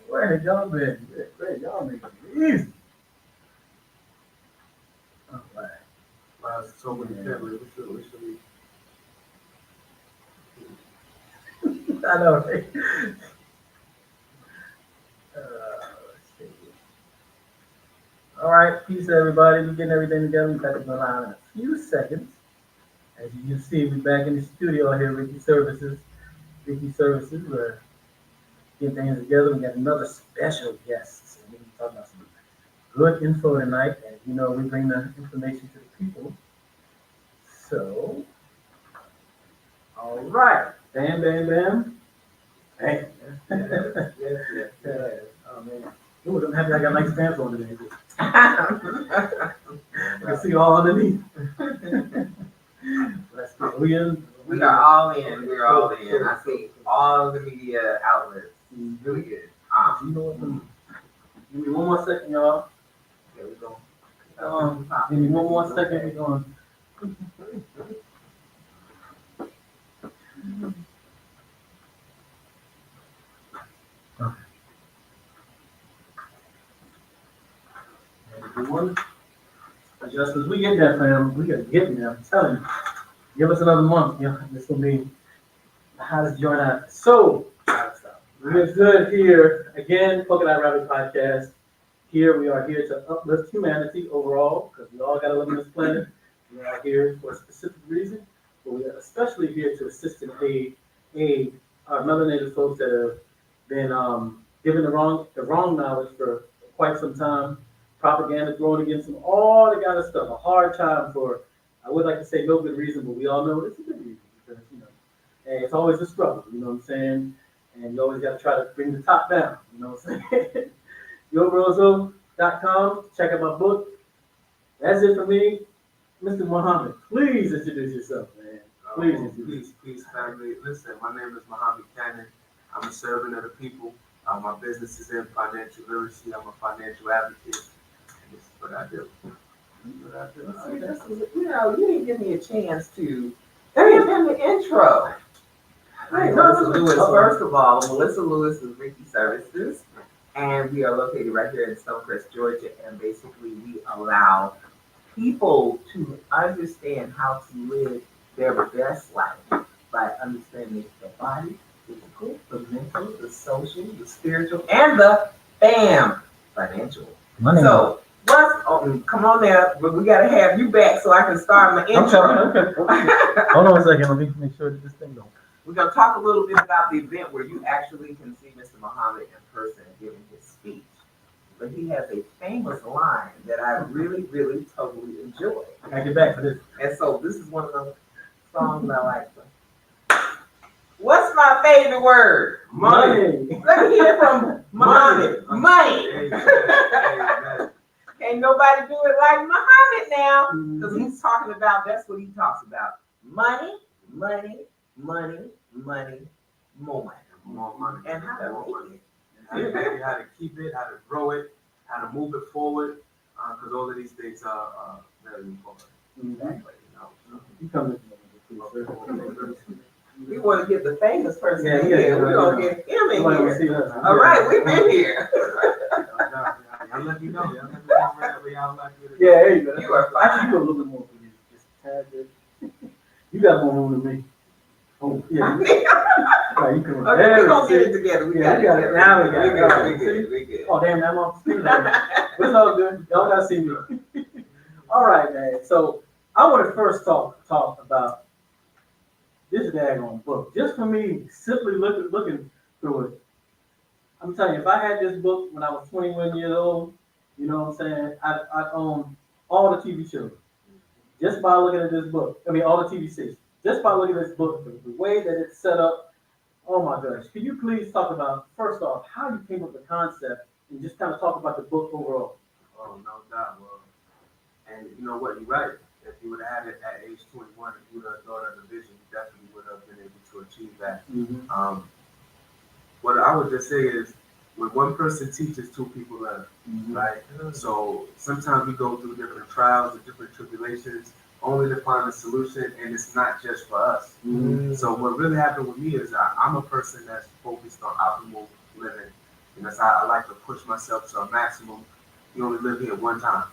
Where have y'all been? Great, y'all make it easy. All right. Wow, it's so many families. We should be. I know, right? Let's see. All right, peace, everybody. We're getting everything together. We're back in the line in a few seconds. As you can see, we're back in the studio here, Ricky Services. Ricky Services, we're getting things together. We got another special guest. So we're going to talk about some good info tonight. And you know, we bring the information to the people. So, all right. Bam, bam, bam. Bam. Yes. Oh, man. Ooh, I'm happy I got nice pants on today. I can see all underneath. Let's go. We in? We are all in. We're all in. I see all the media outlets. Really good. You know what? Give me one more second, y'all. There we go. Give me one more second. We're going. Okay. Everyone, adjustments. We get that, fam. We got to get there. I'm telling you. Give us another month. Yeah, this will be the hottest joint out. So, we're good here. Again, Polka Dot Rabbit Podcast. Here we are here to uplift humanity overall, because we all got to live on this planet. We are here for a specific reason, but we are especially here to assist and aid our melanated folks that have been given the wrong knowledge for quite some time. Propaganda thrown against them, all the kind of stuff. A hard time for, I would like to say no good reason, but we all know it's a good reason, because and it's always a struggle. You know what I'm saying? And you always got to try to bring the top down. You know what I'm saying? YoBrozo.com. Check out my book. That's it for me. Mr. Muhammad, please introduce yourself, man. Please. Peace, family. Listen, my name is Muhammed Cannon. I'm a servant of the people. My business is in financial literacy. I'm a financial advocate. And this is what I do. You didn't give me a chance to give him the intro. Hi, Melissa Lewis. First of all, Melissa Lewis is Ricky Services, and we are located right here in Stonecrest, Georgia. And basically, we allow people to understand how to live their best life by understanding the body, physical, the mental, the social, the spiritual, and the financial. Money. So, come on now, but we gotta have you back so I can start my intro. Okay. Hold on a second. Let me make sure that this thing goes. We're going to talk a little bit about the event where you actually can see Mr. Muhammad in person giving his speech. But he has a famous line that I really, really totally enjoy. I gotta get back for this. And so this is one of those songs I like. What's my favorite word? Money. Let me hear from Muhammad. Money. Amen. Can't nobody do it like Muhammad now. Because he's talking about, that's what he talks about. Money, money, money, money, more money. More money. And how to make it. How to keep it, how to grow it, how to move it forward, because all of these things are very important. Exactly. You come in. We want to get the famous person Yeah, in yeah, here. yeah, We're going to get him in Nobody wanna here. see us. All right, we've been here. I'll let you know. Wherever y'all like me to go. Yeah, there you go. You are Actually, fine. you go a little bit more for you. Just a tad bit. You got more room than me. Oh, yeah. Right, you can. Okay, we're going to get it together. We got it. Now we got it. We're good. We're good. Oh, damn, I'm off the screen. It's all good. Y'all got to see me. All right, man. So I want to first talk about this daggone book. Just for me, simply looking through it. I'm telling you, if I had this book when I was 21 years old, you know what I'm saying, I'd own all the TV shows. Just by looking at this book. I mean, all the TV stations. Just by looking at this book, the way that it's set up. Oh my gosh. Can you please talk about, first off, how you came up with the concept and just kind of talk about the book overall? Oh, no doubt. Well, and you know what? You're right. If you would have had it at age 21, if you would have thought of the vision, you definitely would have been able to achieve that. Mm-hmm. What I would just say is, when one person teaches, two people learn, Mm-hmm. right? So sometimes we go through different trials and different tribulations only to find a solution, and it's not just for us. Mm-hmm. So what really happened with me is I'm a person that's focused on optimal living. And that's how I like to push myself to a maximum. You only live here one time,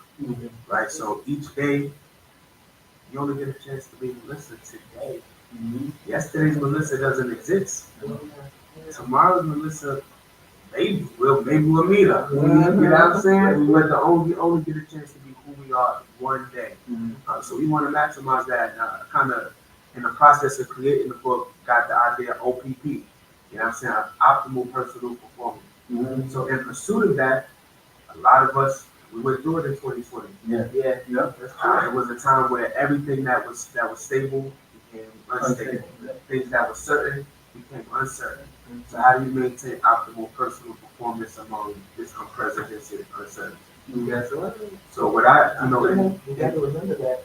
right? So each day, you only get a chance to be Melissa today. Yesterday's Melissa doesn't exist. Tomorrow's Melissa, maybe we'll meet her. You know what I'm saying? But we only get a chance to be who we are one day. So we want to maximize that. Kind of in the process of creating the book, got the idea of OPP. You know what I'm saying? Optimal personal performance. So in pursuit of that, a lot of us, we went through it in 2020. It was a time where everything that was stable became unstable. Things that were certain became uncertain. So how do you maintain optimal personal performance among this unprecedented uncertainty? So what you got to remember that.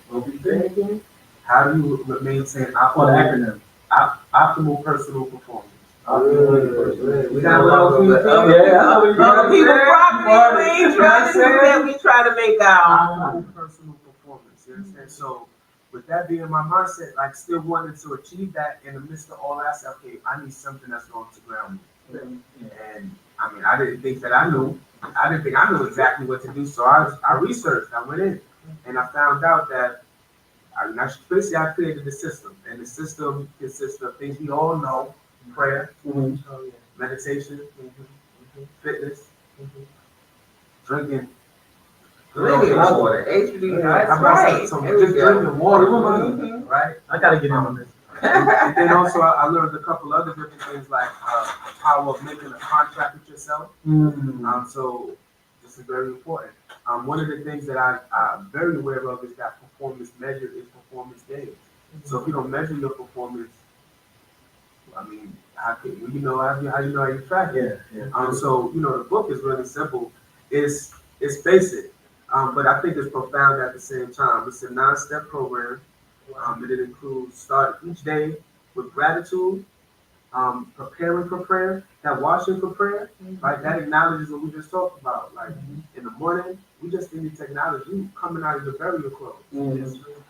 how do you maintain optimal personal performance? We got a little other people property. We try to make our personal performance. You understand? So with that being my mindset, like still wanting to achieve that in the midst of all that, I said, okay, I need something that's going to ground me. And I mean, I didn't think I knew exactly what to do. So I researched, I went in, and I found out that I created the system, and the system consists of things we all know: prayer, meditation, fitness, drinking water. That's right. So just drinking water, right? I gotta get in on this. And then also I learned a couple other different things like the power of making a contract with yourself. So this is very important. One of the things that I'm very aware of is that performance measure is performance gained. So if you don't measure your performance, I mean, how you track it? So the book is really simple. It's basic, but I think it's profound at the same time. It's a 9-step program. And it includes start each day with gratitude, preparing for prayer, that washing for prayer, right? That acknowledges what we just talked about. Like in the morning, we just need to acknowledge you coming out of the burial clothes.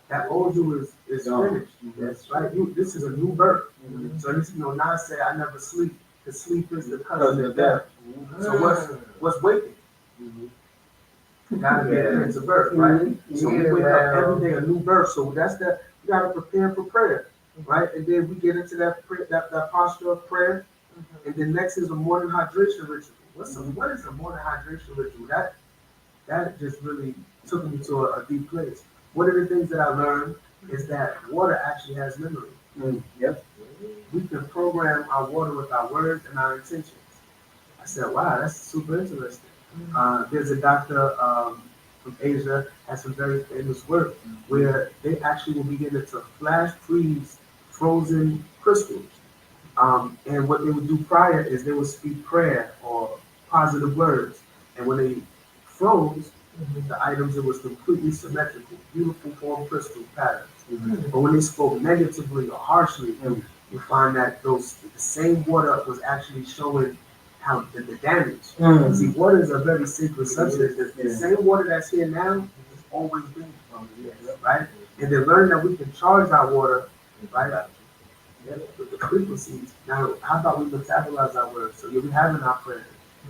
That old you is finished. That's right. This is a new birth. So this, now say I never sleep. The sleep is the cousin of death. So what's waking? Gotta be a prince of birth, right? So we wake up every day a new birth. So that's that. You gotta prepare for prayer, right? And then we get into that posture of prayer. And then next is a morning hydration ritual. What is a morning hydration ritual? That just really took me to a deep place. One of the things that I learned is that water actually has memory. We can program our water with our words and our intentions. I said, wow, that's super interesting. There's a doctor from Asia has some very famous work where they actually will begin to flash freeze frozen crystals. And what they would do prior is they would speak prayer or positive words. And when they froze the items, it was completely symmetrical, beautiful form crystal patterns. But when they spoke negatively or harshly, you find that the same water was actually showing how the damage. See, water is a very sacred substance. The same water that's here now has always been from here, right? And then learn that we can charge our water, right, with the frequencies. Now, how about we metabolize our words? So we're having our prayers,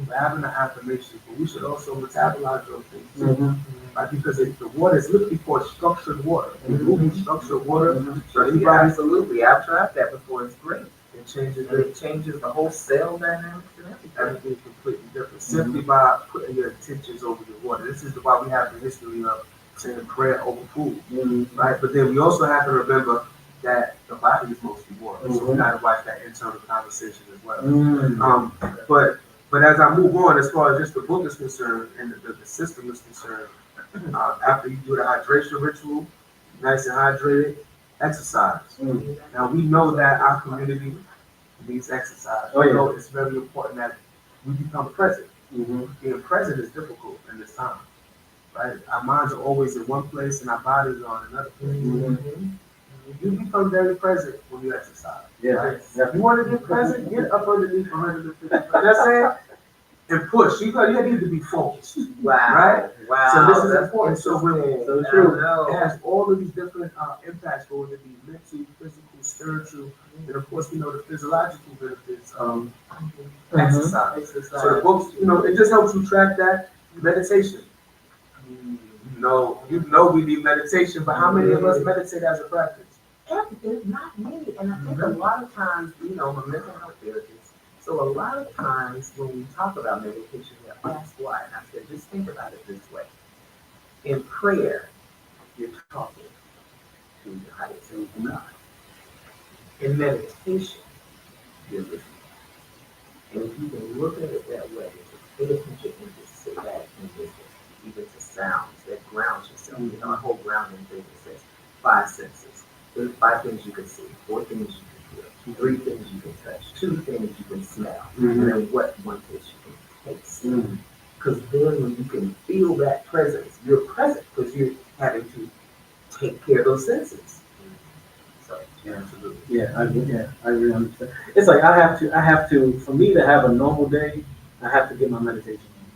we're having our affirmations, but we should also metabolize those things too, right? Because the water is looking for structured water. Moving structured water. Absolutely, I've tried that before. It's great. It changes the whole cell dynamics and everything. Everything's completely different simply by putting your intentions over your water. This is why we have the history of saying prayer over food, right? But then we also have to remember that the body is mostly water, so we got to watch that internal conversation as well. But as I move on, as far as just the book is concerned and the system is concerned, after you do the hydration ritual, nice and hydrated, exercise. Now we know that our community needs exercise. We know it's very important that we become present. Being present is difficult in this time, right? Our minds are always in one place and our bodies are in another place. You become very present when you exercise. Right? If you want to get present, get up underneath 150. That's it. And push. You need to be focused. Right? Wow. So this is important. So true. It It has all of these different impacts, whether it be mental, physical, spiritual, and of course we know the physiological benefits of Mhm. exercise. So the books, it just helps you track that. Meditation. You know we need meditation, but how many of us meditate as a practice? There's not many, and I think a lot of times, I'm a mental health therapist, so a lot of times when we talk about meditation, we're asked why, and I said, just think about it this way. In prayer, you're talking to the highest self of God. In meditation, you're listening. And if you can look at it that way, just pay attention and just sit back and listen, even to sounds that grounds yourself. Our whole grounding thing says 5 senses. There's 5 things you can see, 4 things you can feel, 3 things you can touch, 2 things you can smell, and then what one taste you can taste. Because then when you can feel that presence, you're present because you're having to take care of those senses. So, Yeah, absolutely. I really understand. It's like I have to, for me to have a normal day, I have to get my meditation on.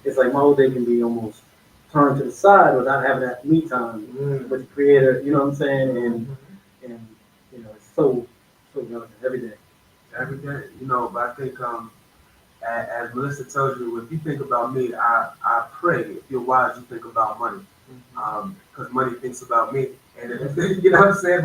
It's like my whole day can be almost turned to the side without having that me time with the creator, you know what I'm saying? And it's so relevant every day. Every day, but I think as Melissa tells you, if you think about me, I pray. If you're wise, you think about money. Because money thinks about me. And if, you know what I'm saying?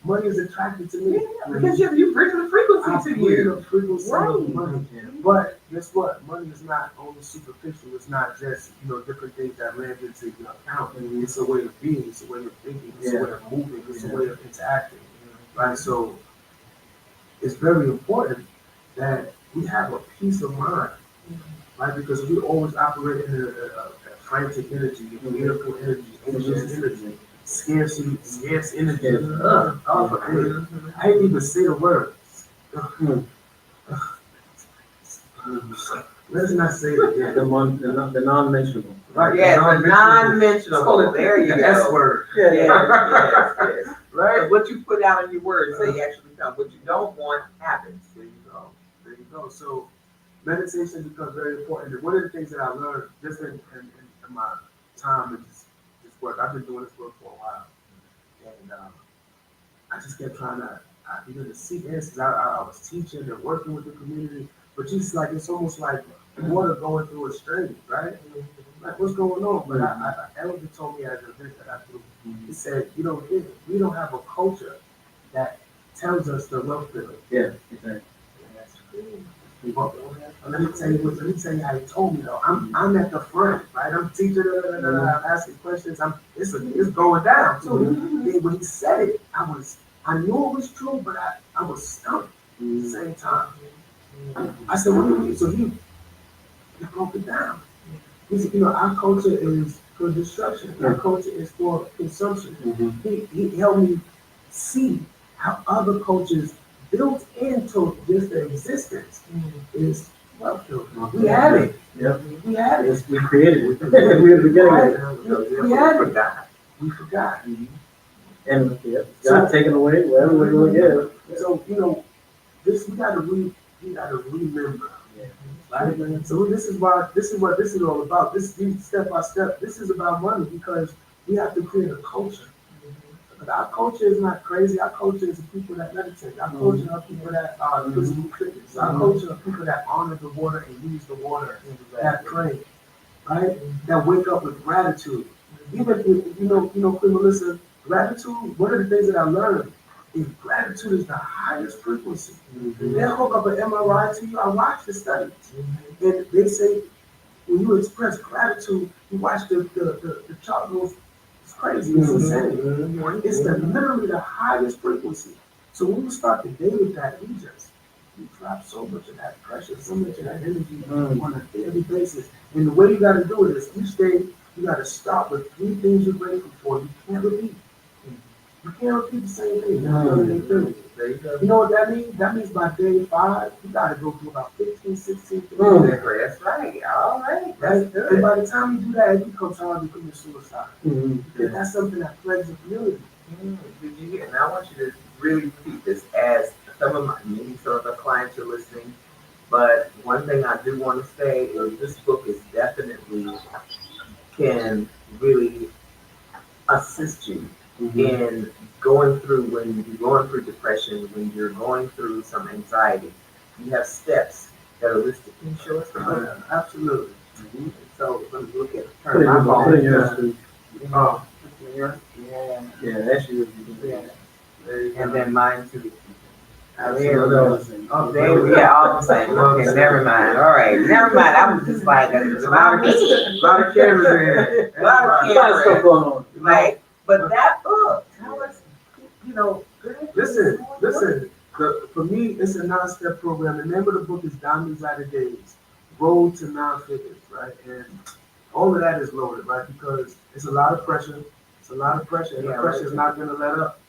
Money is attracted to me. Because you bring the frequency I to bring you. the frequency of money. But guess what? Money is not only superficial. It's not just, different things that land into your account. It's a way of being. It's a way of thinking. It's a way of moving. It's a way of interacting. Right? So it's very important that we have a peace of mind. Right? Because we always operate in a frantic energy, a miracle energy, anxious energy, scarce energy. I didn't even say the word. Let's not say it again. The non-mentionable. Right? Yeah, the non-mentionable. There you go. The S word. Yes. Right? What you put out in your words, they actually come. What you don't want happens. There you go. So meditation becomes very important. And one of the things that I learned just in my time in this work, I've been doing this work for a while, and I just kept trying to seek answers. I was teaching and working with the community, but just like it's almost like water going through a stream, right? Like what's going on? But Elder told me at an event that I do, he said, we don't have a culture that tells us the love feeling. Yeah, exactly. That's true. Let me tell you how he told me though. I'm at the front, right? I'm teaching, I'm asking questions. It's going down. So when he said it, I knew it was true, but I was stumped at the same time. I said, what do you mean? So he broke it down. He said, our culture is for destruction. Our culture is for consumption. He helped me see how other cultures built into just their existence is wealth building. We had it. Yep. We had it. We created it. We were the beginning. We had it. We forgot. And got taken away wherever we were again. So this we gotta remember. Right? So this is what this is all about. This step by step. This is about money because we have to create a culture. But our culture is not crazy. Our culture is the people that meditate. Our culture are people that are physical critics. Our culture are people that honor the water and use the water, that pray, right? That wake up with gratitude. Even Queen Melissa, gratitude. One of the things that I learned is gratitude is the highest frequency. They hook up an MRI to you. I watched the studies, and they say when you express gratitude, you watch the chart move. It's crazy. It's insane. It's literally the highest frequency. So when you start the day with that, you drop so much of that pressure, so much of that energy on a daily basis. And the way you got to do it is each day you got to start with 3 things you're grateful for. You can't repeat. You can't repeat the same thing. You know what that means? That means by day 5, you got to go through about 15, 16 things. That's right. All right. That's good. And by the time you do that, it becomes hard to commit suicide. Because that's something that plagues the community. Did you hear? And I want you to really repeat this as some of the clients are listening. But one thing I do want to say is this book is definitely can really assist you in when you're going through depression, when you're going through some anxiety, you have steps that are listed. Can you show us the book? Absolutely. So let me look at Put it turn my phone. in your, Oh, Yeah. yeah, that's you. Yeah. there you go. And then mine too. Absolutely. Oh, there we are, all the same. Okay, never mind. All right, never mind. I was just like, it's about me. A lot of cameras in here. A lot of A lot of stuff going on. Like, but that book, tell us, you know, Listen. For me, it's a 9-step program. The name of the book is Diamonds Out of Days, Road to 9 Figures, right? And all of that is loaded, right? Because it's a lot of pressure. It's a lot of pressure, and the pressure is not going to let up.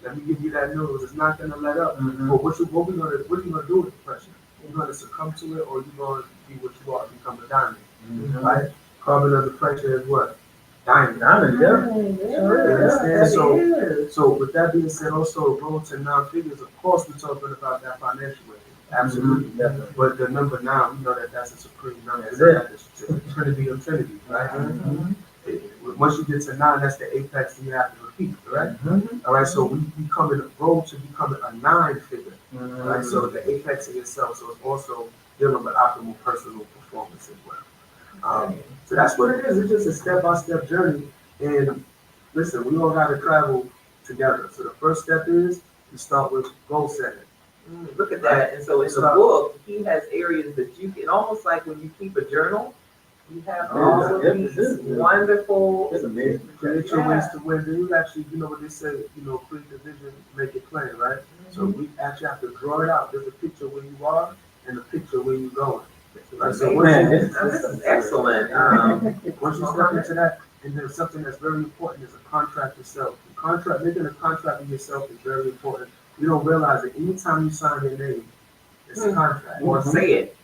Let me give you that news. It's not going to let up. But what are you going to do with the pressure? You're going to succumb to it, or you're going to be what you are, become a diamond, right? Carbon under pressure is what? Diamond. Diamond, yeah. You understand? So with that being said, also road to 9 figures, of course we're talking about that financial way. Absolutely. Definitely. But the number 9, we know that that's a supreme number. It's the Trinity of Trinity, right? Once you get to 9, that's the apex that you have to repeat, correct? All right, so we become in the road to becoming a 9 figure, right? So the apex in itself, so it's also dealing with optimal personal performance as well. So that's what it is. It's just a step-by-step journey. And listen, we all got to travel together. So the first step is you start with goal setting. Look at that. And so in the book, he has areas that you can, almost like when you keep a journal, you have all of these wonderful. It's amazing. Create your ways to win. Then you actually, you know what they say, create the vision, make it plain, right? So we actually have to draw it out. There's a picture where you are and a picture where you're going. Right? So This is excellent. Once you step into that, and then something that's very important is a contract yourself. Making a contract with yourself is very important. You don't realize that anytime you sign your name, it's a contract. Or say it.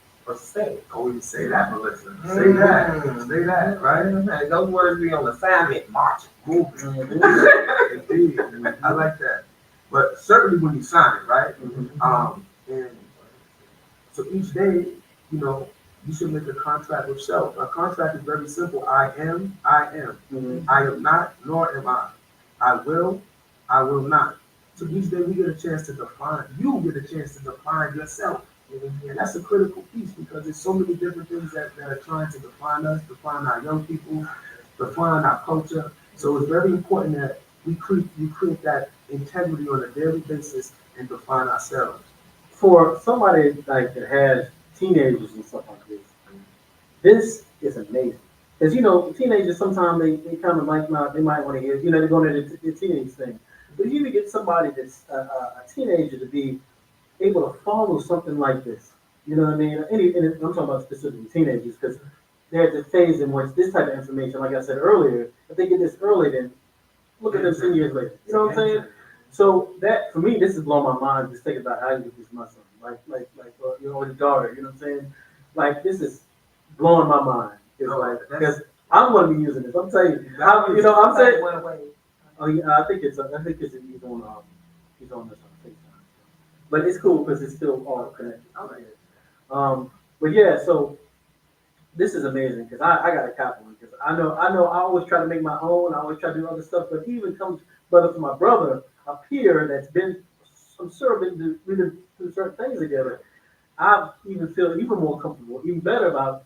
Oh, you say that, Melissa. Say that, right? And those words be on assignment, march, move. Indeed. I like that. But certainly when you sign it, right? And so each day, you should make a contract with self. A contract is very simple. I am. I am not, nor am I. I will not. So each day we get a chance to define, you get a chance to define yourself. And that's a critical piece because there's so many different things that are trying to define us, define our young people, define our culture. So it's very important that we create that integrity on a daily basis and define ourselves. For somebody like that has teenagers and stuff like this is amazing. Because teenagers sometimes they kind of they might want to hear, they're going to the teenage thing. But if you get somebody that's a teenager to be able to follow something like this, you know what I mean? And I'm talking about specifically teenagers because they're at the phase in which this type of information, like I said earlier, if they get this early, then look at them 10 years later. You know what I'm saying? So that for me, this is blowing my mind. Just think about how you get this my son, like your daughter. You know what I'm saying? Like this is blowing my mind. It's like because I'm going to be using this. I'm telling you, I'm saying. Oh yeah, I think he's on this on FaceTime. But it's cool because it's still all connected. But yeah, so this is amazing because I got a copy because I know I always try to make my own. I always try to do other stuff, but he even comes brother from my brother, a peer that's been we've been through certain things together. I even feel even more comfortable, even better about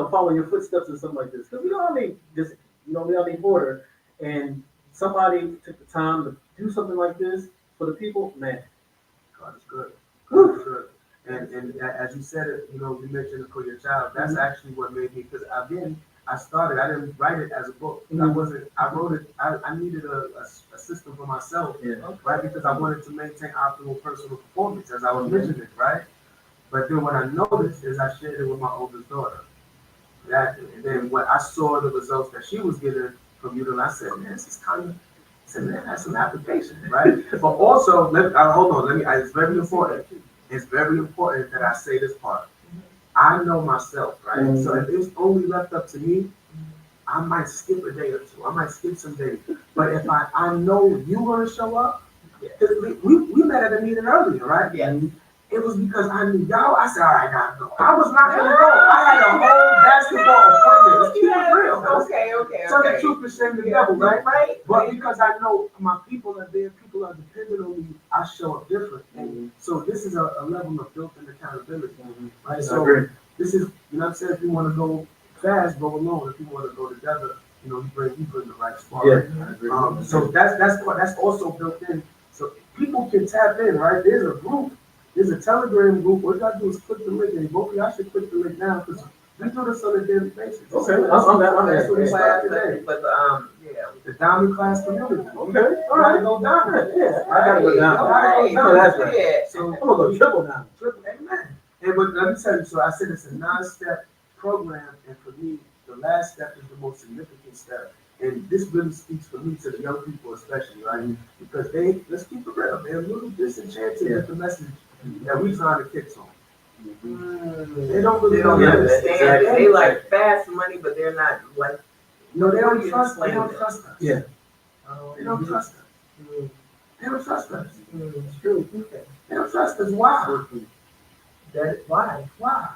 following your footsteps and something like this because we don't need discipline, we don't need order, and somebody took the time to do something like this for the people, man. God is good. God is good. And as you said it, you mentioned it for your child. That's actually what made me, because again, I didn't write it as a book. I wrote it, I needed a system for myself, right? Because I wanted to maintain optimal personal performance, as I was mentioning, right? But then what I noticed is I shared it with my oldest daughter. And then when I saw the results that she was getting from you, I said, man, this is kind of, that has some application, right? But also, hold on, it's very important. It's very important that I say this part. I know myself, right? So if it's only left up to me, I might skip a day or two. I might skip some days. But if I know you're going to show up, because we met at a meeting earlier, right? Yeah. It was because I knew y'all. I said, all right, I gotta go. I was not going to go. I had a whole basketball appointment. Let's keep it real. Okay. tell the truth and shame the devil, right? Right. But because I know my people are there, people are dependent on me, I show up different. And so this is a level of built-in accountability, right? I So agree. this is, you know what I'm saying? If you want to go fast, go alone. If you want to go together, you bring the right spot. Yeah, Right? I agree. So that's also built in. So people can tap in, right? There's a group, there's a Telegram group. What you gotta do is click the link, and both of y'all should click the link now because we do this on a daily basis. Okay, That's I'm what we there. start today. But The diamond class community. Okay, all Gotta right. go diamond. Yeah, I gotta go down. Right. No, that's right. So I'm gonna go triple now. triple, amen. And but let me tell you, so I said it's a 9-step program, and for me, the last step is the most significant step. And this really speaks for me to the young people especially, right? Because let's keep it real, they're a little disenchanted with the message that we trying to kick on. They don't really understand. Exactly. They like fast money, but they're not like. No, they don't trust us. Yeah. They don't trust us. They don't trust us. It's true. They don't trust us. Why? Why? Why?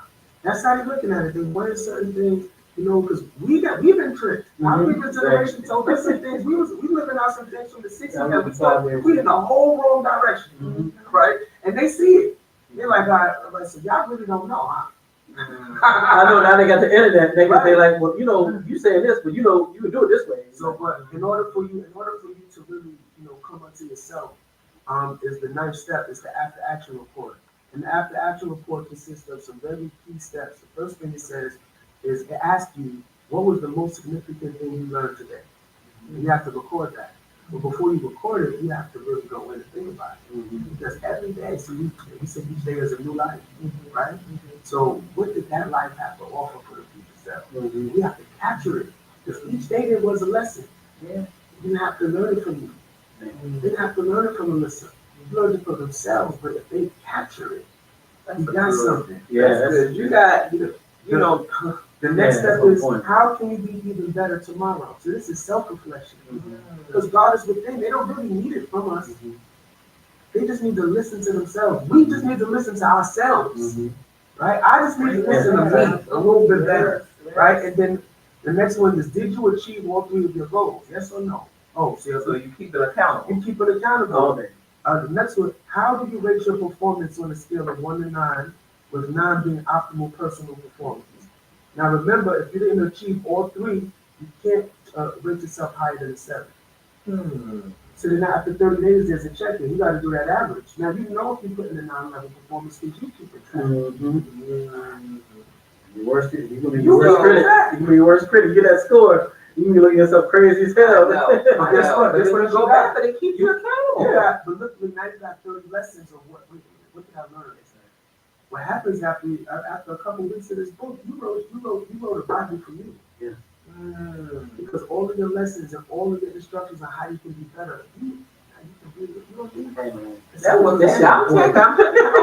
That's how they're looking at it. They wanted certain things, because we've been tricked. Our previous generation told us some things. We living out some things from the 60s that we thought we in the whole wrong direction, right? And they see it. They're like, all right, so y'all really don't know, huh? I know now they got the internet. They like, well, you saying this, but you can do it this way. So, but in order for you to really, come unto yourself, is the 9th step, is the after action report. And the after action report consists of some very key steps. The first thing it says is it asks you, what was the most significant thing you learned today? And you have to record that. But before you record it, you have to really go in and think about it. Because every day, so we said each day is a new life, right? So what did that life have to offer for the future self? We have to capture it. Because each day there was a lesson. You didn't have to learn it from you. You didn't have to learn it from Alyssa. You learned it for themselves, but if they capture it, you got something. Yeah, That's good. You got, the next step is how can you be even better tomorrow? So this is self-reflection. Because God is within. They don't really need it from us. They just need to listen to themselves. We just need to listen to ourselves. Right? I just need to listen to me a little bit better. Right? And then the next one is, did you achieve all 3 of your goals? Yes or no? Oh, so you keep it accountable. You keep it accountable. The next one, how do you rate your performance on a scale of 1 to 9, with 9 being optimal personal performance? Now remember, if you didn't achieve all 3, you can't rate yourself higher than a 7. So then after 30 days, there's a check-in. You got to do that average. Now you know if you put in a 9-level performance because you keep it track. Your worst critic. You're gonna be your worst critic. You're gonna be your worst critic. Get that score. You can be looking at yourself crazy as hell. But guess what? Guess what you go back, but it keeps you accountable. Yeah, but look, now you got 30 lessons of what did I learn? What happens after a couple weeks of this book, you wrote a Bible for you. Yeah. Because all of your lessons and all of your instructions on how you can be better, you don't need that. That was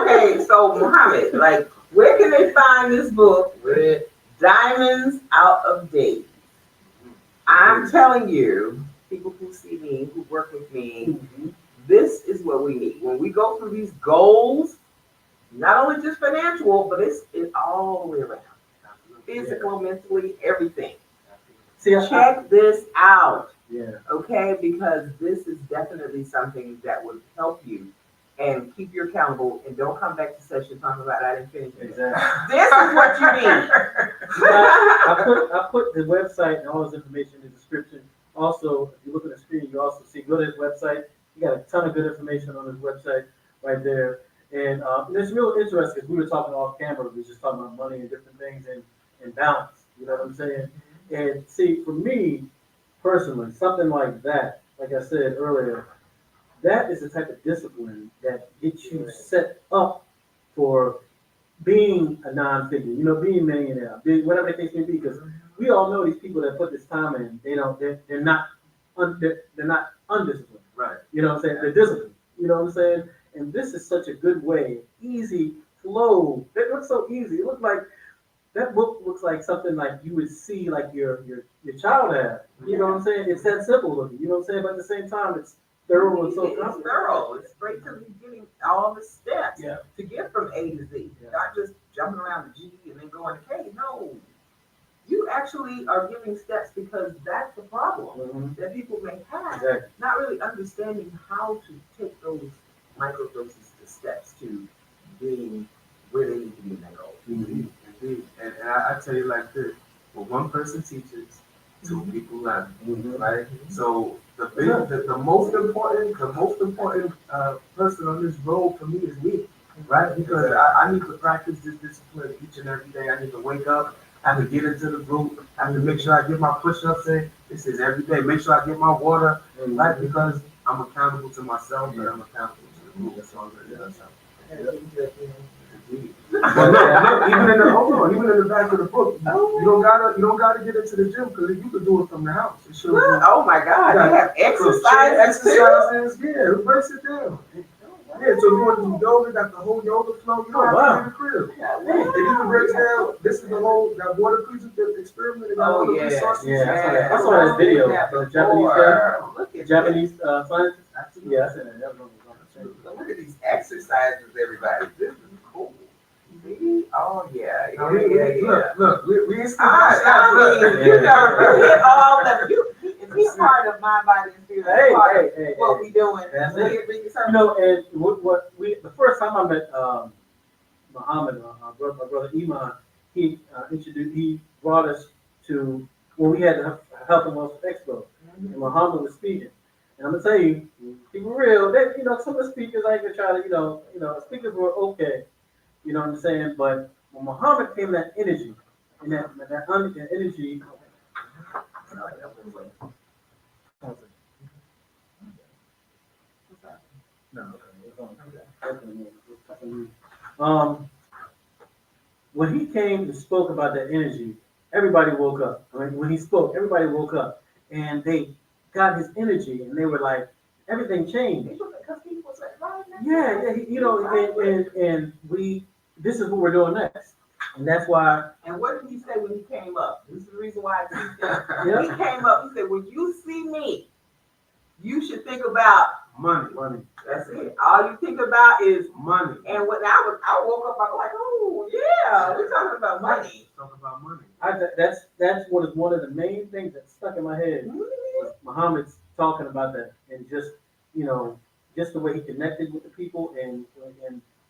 okay, so Muhammad, like, where can they find this book with Diamonds Out of Date? I'm telling you, people who see me, who work with me, this is what we need. When we go through these goals, not only just financial, but it's all the way around. Physical, mentally, everything. Check this out. Okay, because this is definitely something that would help you and keep you accountable, and don't come back to session talking about I didn't finish it. Exactly. This is what you need. I put the website and all this information in the description. Also, if you look at the screen, you also see, go to his website. You got a ton of good information on his website right there. And it's real interesting because we were talking off camera. We were just talking about money and different things and balance. You know what I'm saying? And see, for me personally, something like that, like I said earlier, that is the type of discipline that gets you set up for being a non-figure, being a millionaire, whatever the case may be. Because we all know these people that put this time in, they're not undisciplined. Right. You know what I'm saying? They're disciplined. You know what I'm saying? And this is such a good way, easy flow. It looks so easy. It looks like that book looks like something like you would see like your child have. You know what I'm saying? It's that simple looking. You know what I'm saying? But at the same time, it's thorough and so it's thorough. It's straight to the beginning, all the steps to get from A to Z. Not just jumping around the G and then going to K. No, you actually actually are giving steps because that's the problem Mhm. that people may have. Exactly. Not really understanding how to take those micro doses to steps to being where they need to be in their goal. Indeed. And I tell you like this, well, one person teaches, two people learn, right? So the most important person on this road for me is me, right? Because I need to practice this discipline each and every day. I need to wake up, I have to get into the group, I have to make sure I get my push-ups in. This is every day. Make sure I get my water, right? Because I'm accountable to myself and I'm accountable to the group. That's all it is. Even in the back of the book, you don't gotta get into the gym because you can do it from the house. It shows you. Oh my God, they have Exercises, yeah, it breaks it down. Yeah, so you want to do yoga, got the whole yoga flow, you don't have to be in the crib. It even breaks down, this is the whole, that water preservative experiment, and all the resources. Yeah, I saw that video, the Japanese scientists. Yeah, I said that. That was Look at these exercises, everybody. This is cool. See? Oh yeah. Look, we You hit all of you. If he's part of my body and spirit, Hey, what we doing? That's it. You know, and what we the first time I met Muhammad, my brother Iman, he brought us to when we had the Health and Wealth Expo, and Muhammad was speaking. And I'm gonna tell you, people real. They, some of the speakers I even try to, speakers were okay. You know what I'm saying? But when Muhammad came, that energy, and that energy. When he came and spoke about that energy, everybody woke up. When he spoke, everybody woke up, and they got his energy, and they were like, everything changed. Yeah, and we. This is what we're doing next, and that's why. And what did he say when he came up? This is the reason why he came up. He said, "When you see me, you should think about money. That's it. All you think about is money." And when I woke up, I was like, "Oh yeah, we're talking about money." Talk about money. That's what is one of the main things that stuck in my head. Was Muhammad's talking about that, and just just the way he connected with the people and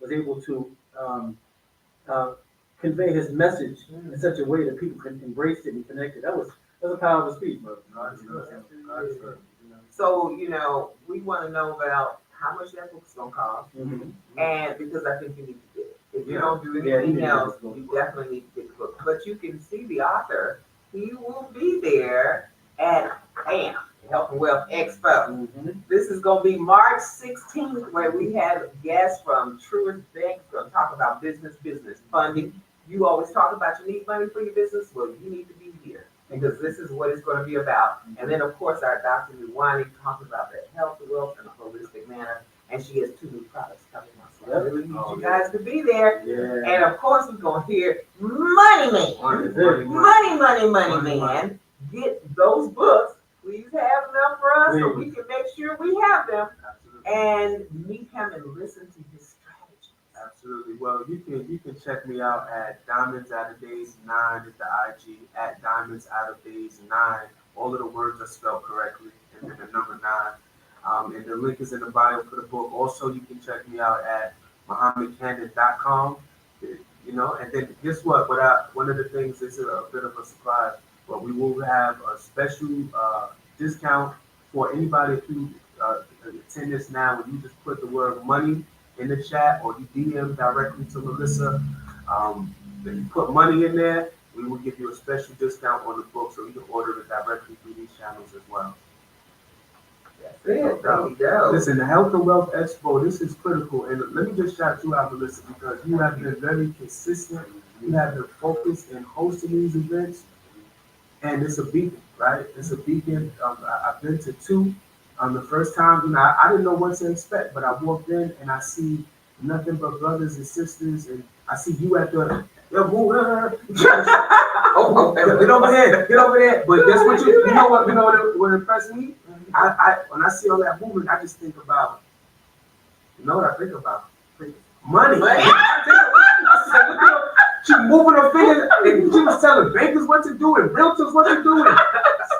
was able to convey his message in such a way that people can embrace it and connect it. That was a powerful speech, bro. So we want to know about how much that book's gonna cost, and because I think you need to get it. If you don't do anything else, you definitely need to get the book. But you can see the author; he will be there at BAM, Health and Wealth Expo. This is gonna be March 16th, where we have guests from Truist Bank. We're gonna talk about business funding. You always talk about you need money for your business. Well, you need to be here, because this is what it's going to be about. And then, of course, our Dr. Nuwani talks about that health, wealth, in a holistic manner. And she has 2 new products coming out. So I really need you guys to be there. Yeah. And, of course, we're going to hear Money Man. Get those books. Please have them for us so we can make sure we have them. And meet him and listen to his strategy. Absolutely. Well, you can check me out at Diamonds Out of Days 9 at the IG, at Diamonds Out of Days 9. All of the words are spelled correctly, and then the number 9. And the link is in the bio for the book. Also, you can check me out at MuhammedCannon.com. And then guess what? One of the things is a bit of a surprise, but we will have a special discount for anybody who attend this now. When you just put the word money in the chat, or you DM directly to Melissa, if you put money in there, we will give you a special discount on the book, so you can order it directly through these channels as well. That's it. There we go. Listen, the Health and Wealth Expo, this is critical. And let me just shout you out, Melissa, because you have been very consistent. You have been focused in hosting these events. And it's a beacon, right? It's a beacon. I've been to 2. The first time, I didn't know what to expect, but I walked in and I see nothing but brothers and sisters, and I see you at the get over there. But guess what? You know what impressed me? I when I see all that movement, I just think about, what I think about? Money. She moving her fingers, and she was telling bankers what to do and realtors what to do. And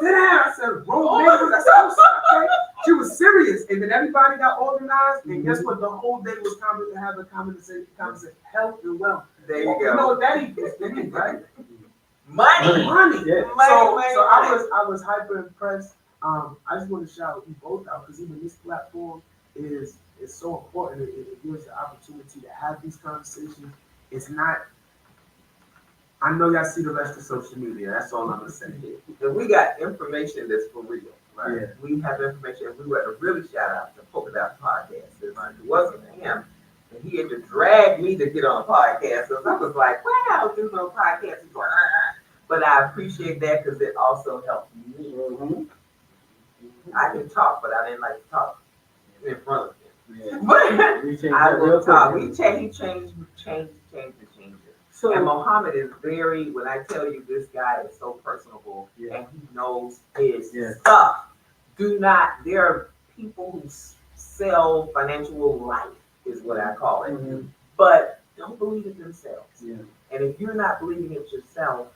sit down. I said, roll bankers. I said, okay. She was serious, and then everybody got organized. And guess what? The whole day was to have a conversation, health and wealth. There you go. You know what that equals to me, right? Money. Yeah. So I was hyper impressed. I just want to shout you both out because even this platform is so important. It gives the opportunity to have these conversations. It's not. I know y'all see the rest of social media. That's all I'm gonna say. And we got information that's for real. Right? Yeah. We have information. We want to really shout out to Polka Dot Podcast. If it wasn't for him, and he had to drag me to get on a podcast. So I was like, wow, do no podcast. But I appreciate that because it also helped me. Mm-hmm. I can talk, but I didn't like to talk in front of him. Yeah. But We changed I that will real talk. quick. He changed it. So, And Muhammad is very, when I tell you this guy is so personable Yeah. and he knows his Yeah. stuff. There are people who sell financial life, is what I call it, mhm. but don't believe it themselves. Yeah. And if you're not believing it yourself,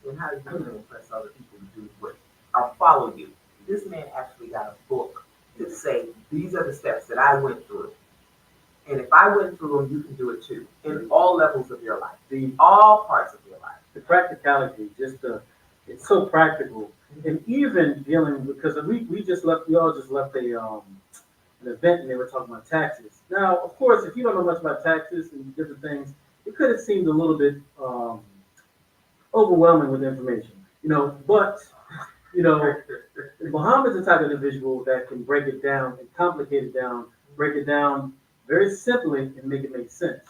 then how are you going to impress other people to do what or follow you? This man actually got a book to say, these are the steps that I went through. And if I went through them, you can do it too. In all levels of your life, all parts of your life. The practicality, it's so practical. And even dealing, because we all just left an event and they were talking about taxes. Now, of course, if you don't know much about taxes and different things, it could have seemed a little bit overwhelming with information, but, Muhammad's the type of individual that can break it down and complicate it down, break it down very simply and make it make sense.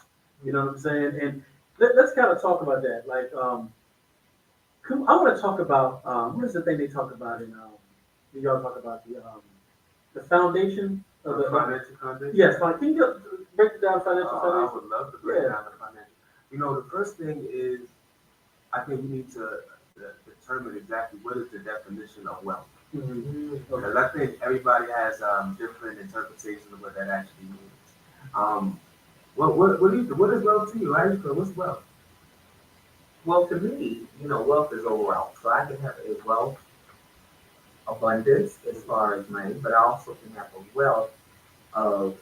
You know what I'm saying? And let's kind of talk about that. Like, I want to talk about what is the thing they talk about in y'all talk about the foundation of the financial foundation. Yes, fine. Can you break it down financial I foundation? would love to break down the financial. The first thing is, I think we need to determine exactly what is the definition of wealth. Mm-hmm. Because I think everybody has different interpretations of what that actually means. What is wealth to you? What's wealth? Well, to me, wealth is overall. So I can have a wealth abundance as far as money, but I also can have a wealth of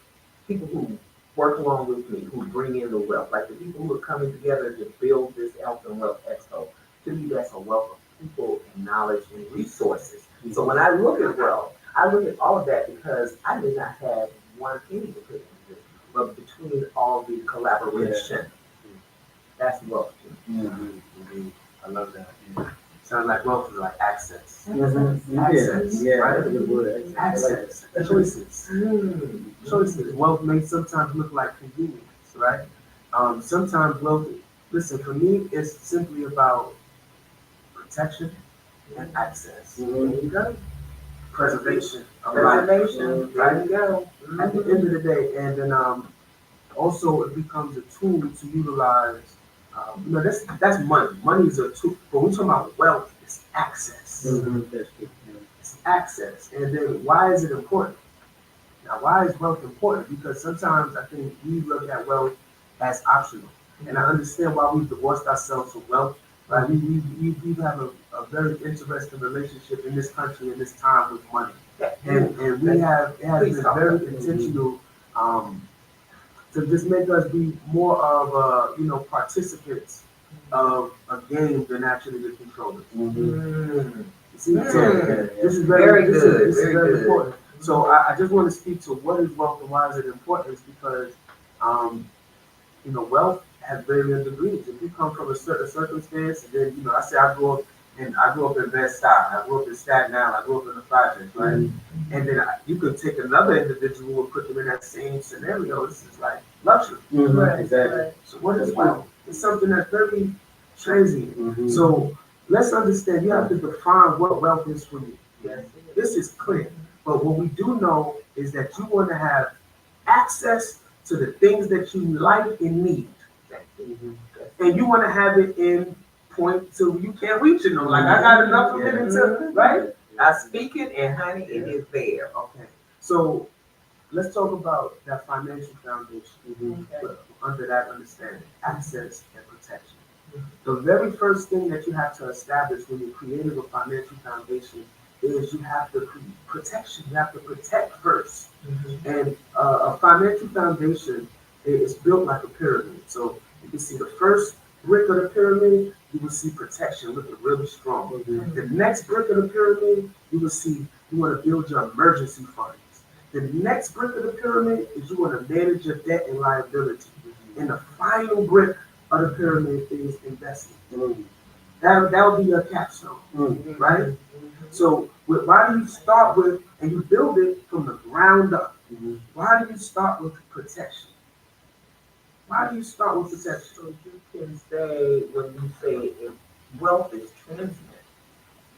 people who work along with me, who bring in the wealth. Like the people who are coming together to build this Health and Wealth Expo. To me, that's a wealth of people and knowledge and resources. So when I look at wealth, I look at all of that because I did not have one penny to put into this, but between all the collaboration, that's wealth to me. Mm-hmm. I love that. Yeah. Sounds like wealth is like access. Mm-hmm. Access. Yeah, Right? that's a good word. Access. Choices. Choices. Wealth may sometimes look like convenience, right? Sometimes wealth, listen, for me, it's simply about protection and access. Mm-hmm. There you go. Preservation. Of Preservation. life. There you go. At the end of the day, and then also it becomes a tool to utilize. That's money. Money is a tool. But when we talk about wealth, it's access. Mm-hmm. That's good. It's access. And then why is it important? Now, why is wealth important? Because sometimes I think we look at wealth as optional. And I understand why we've divorced ourselves from wealth. Right? We have a very interesting relationship in this country in this time with money. And it has been very intentional to just make us be more of participants of a game than actually the controllers. Mm-hmm. See, this is Very this good. is Very very good. important. So I just want to speak to what is wealth and why is it important? Is because wealth has varying degrees. If you come from a certain circumstance, and then I say I grew up in Bed-Stuy, I grew up in Staten Island, I grew up in the project, right? Mm-hmm. And then you could take another individual and put them in that same scenario. This is like luxury. Mm-hmm. Right. Exactly. So what is wealth? It's something that's very transient. Mm-hmm. So let's understand. You have to define what wealth is for you. Yes. This is clear. But what we do know is that you want to have access to the things that you like and need. Mm-hmm. And you want to have it in point till you can't reach it. No, like I got enough of it until, right? I speak it, and honey, it is there. Okay. So let's talk about that financial foundation Mm-hmm. under that understanding, access and protection. The very first thing that you have to establish when you're creating a financial foundation is you have to protection. You have to protect first. And a financial foundation is built like a pyramid. So you can see the first brick of the pyramid, you will see protection looking really strong. The next brick of the pyramid, you will see you want to build your emergency funds. The next brick of the pyramid is you want to manage your debt and liability. And the final brick of the pyramid is investment. That will be your capstone, right? So why do you start with, and you build it from the ground up? Why do you start with protection? Why do you start with protection? So you can say, when you say if wealth is transient,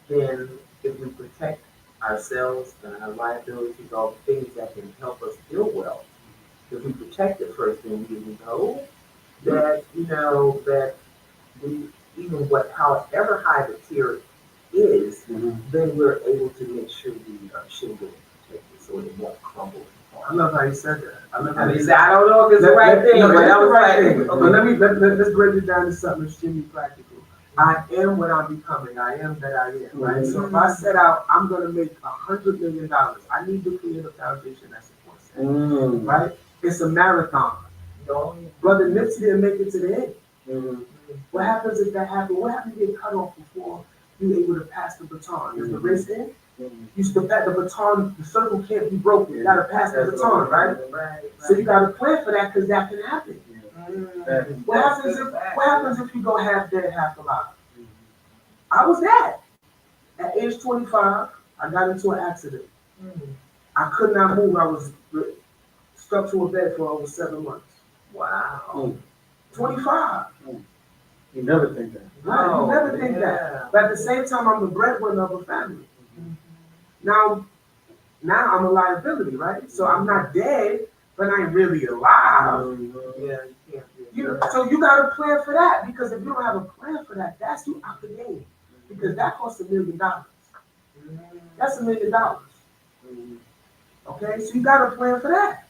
then if we protect ourselves and our liabilities, all the things that can help us build wealth, if we protect it first, then we know that, that we, even however high the tier is, then we're able to make sure we are shielded and protected so it won't crumble. I love how you said that. I don't know if it's the right thing, No, but it's that the was right like, thing. okay. But let's break it down to something extremely practical. I am what I'm becoming. I am that I am, right? So if I set out, I'm going to make $100 million. I need to create a foundation that supports that, right? It's a marathon. Brother Nipsey didn't make it to the end. What happens if that happens? What happens if you get cut off before you're able to pass the baton? Is the race in? You still pat the baton, the circle can't be broken. You gotta pass the baton, right? So you gotta plan for that because that can happen. What happens if you go half dead, half alive? I was that. At age 25, I got into an accident. I could not move. I was stuck to a bed for over 7 months. Wow. 25. You never think that. Right, you never think that. But at the same time, I'm the breadwinner of a family. Now I'm a liability, right? So I'm not dead, but I ain't really alive. So you got to plan for that, because if you don't have a plan for that, that's you out the game. Because that costs $1 million. That's $1 million. Okay, so you got to plan for that.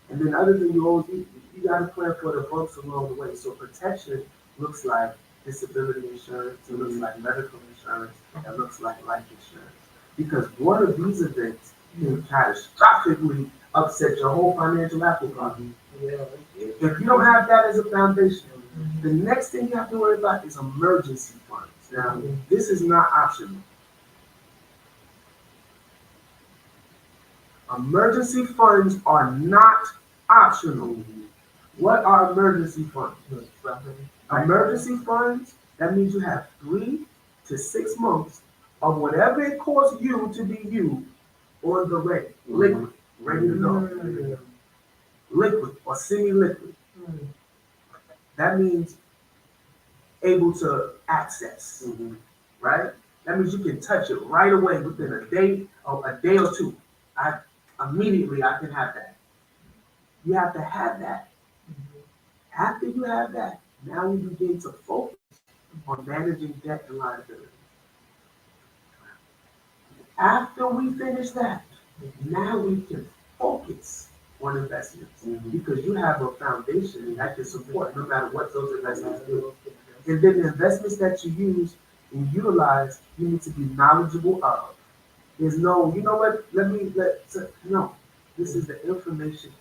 And then the other thing you got to plan for the bumps along the way. So protection looks like disability insurance, it looks like medical insurance, it looks like life insurance. Because one of these events can catastrophically upset your whole financial apple cart. If you don't have that as a foundation, the next thing you have to worry about is emergency funds. Now, this is not optional. Emergency funds are not optional. What are emergency funds? Emergency funds, that means you have 3 to 6 months of whatever it costs you to be you on the ready, liquid, ready to go. Liquid or semi-liquid. That means able to access, right? That means you can touch it right away within a day or 2. Immediately I can have that. You have to have that. After you have that, now we begin to focus on managing debt and liability. After we finish that, now we can focus on investments, because you have a foundation that can support no matter what those investments do. And then the investments that you use and utilize, you need to be knowledgeable of. There's no, no. This is the information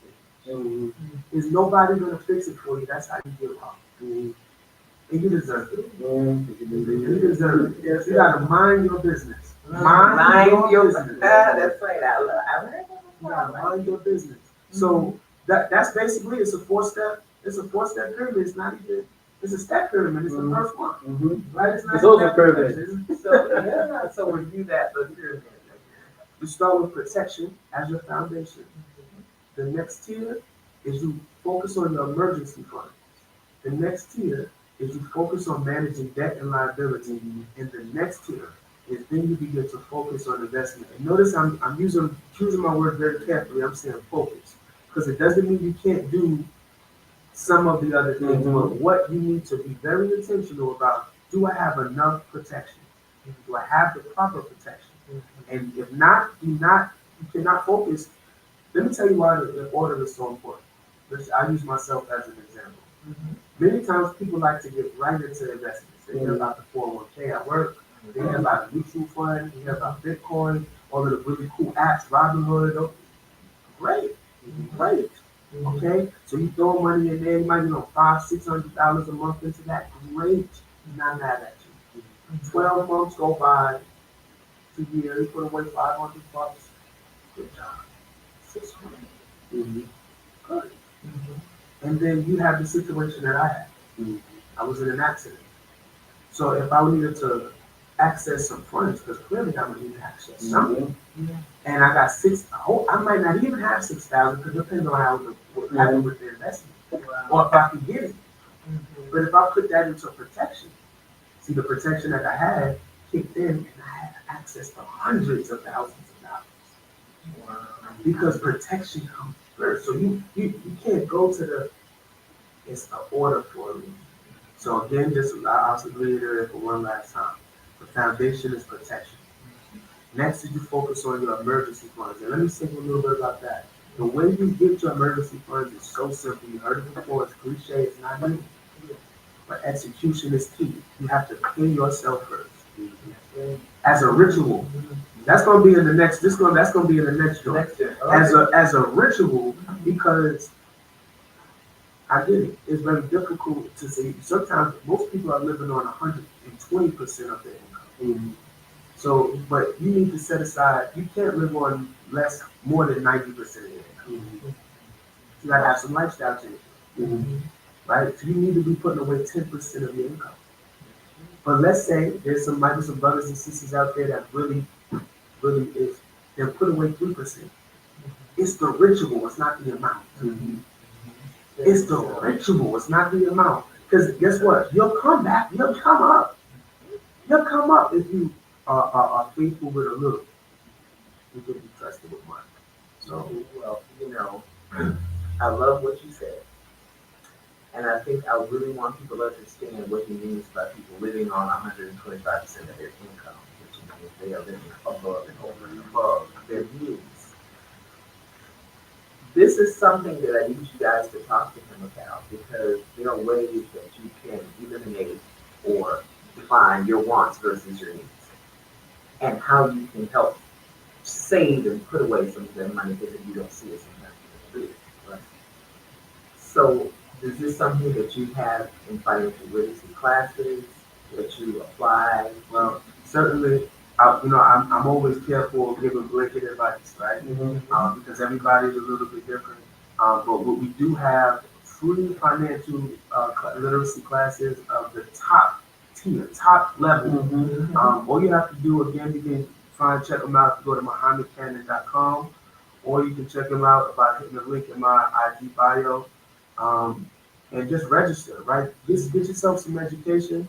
thing. There's nobody gonna fix it for you. That's how you give up. And you deserve it. You deserve it. You gotta mind your business. Mind your business. That's right. I heard You gotta mind your business. So that's basically, it's a 4-step pyramid. It's not even, it's a step pyramid. It's the first one. Right? It's also pyramid. So review that the pyramid. You start with protection as your foundation. The next tier is you focus on your emergency fund. The next tier is you focus on managing debt and liability. And the next tier is then you begin to focus on investment. And notice I'm choosing my word very carefully. I'm saying focus, because it doesn't mean you can't do some of the other things, but what you need to be very intentional about: do I have enough protection? Do I have the proper protection? And if not, you cannot focus. Let me tell you why the order is so important. I use myself as an example. Many times people like to get right into investments. They hear about the 401k at work, they hear about mutual fund, they hear about Bitcoin, all of the really cool apps, Robinhood. Great, great. Okay, so you throw money in there, you might $500-600 a month into that. Great, not mad at you. 12 months go by, 2 years, you put away $500. Good job. 600. Good. And then you have the situation that I had. I was in an accident. So if I needed to access some funds, because clearly I'm gonna need to access something, and I got I might not even have 6,000, because it depends on what happened with the investment, or if I can get it. But if I put that into protection, see, the protection that I had kicked in, and I had access to hundreds of thousands of dollars. Because protection comes first. So you can't go to it's the order for me. So again, I'll reiterate for one last time. The foundation is protection. Next is you focus on your emergency funds. And let me say a little bit about that. The way you get your emergency funds is so simple. You heard it before, it's cliche, it's not new. But execution is key. You have to pay yourself first. As a ritual. That's gonna be in the next. That's gonna be in the next joint. As a ritual, because I get it. It's very difficult to say. Sometimes most people are living on 120% of their income. So, but you need to set aside. You can't live on more than 90% of your income. You gotta have some lifestyle changes, right? So you need to be putting away 10% of your income. But let's say might be some brothers and sisters out there that really is. They'll put away 3%. It's the ritual. It's not the amount. It's the ritual. It's not the amount. Because guess what? You'll come back. You'll come up. You'll come up if you are faithful with a little. You can be trusted with money. So, well, I love what you said. And I think I really want people to understand what he means by people living on 125% of their income, which means they are living above and over and above their means. This is something that I need you guys to talk to him about, because there are ways that you can eliminate or define your wants versus your needs, and how you can help save and put away some of that money, because if you don't see it, sometimes you don't do it. Right? So, is this something that you have in financial literacy classes that you apply? Well, certainly. I'm always careful of giving blanket advice, right? Because everybody's a little bit different. But what we do have free financial literacy classes of the top tier, top level. All you have to do, again, you can check them out. Go to MuhammedCannon.com, or you can check them out by hitting the link in my IG bio, and just register, right? Just get yourself some education,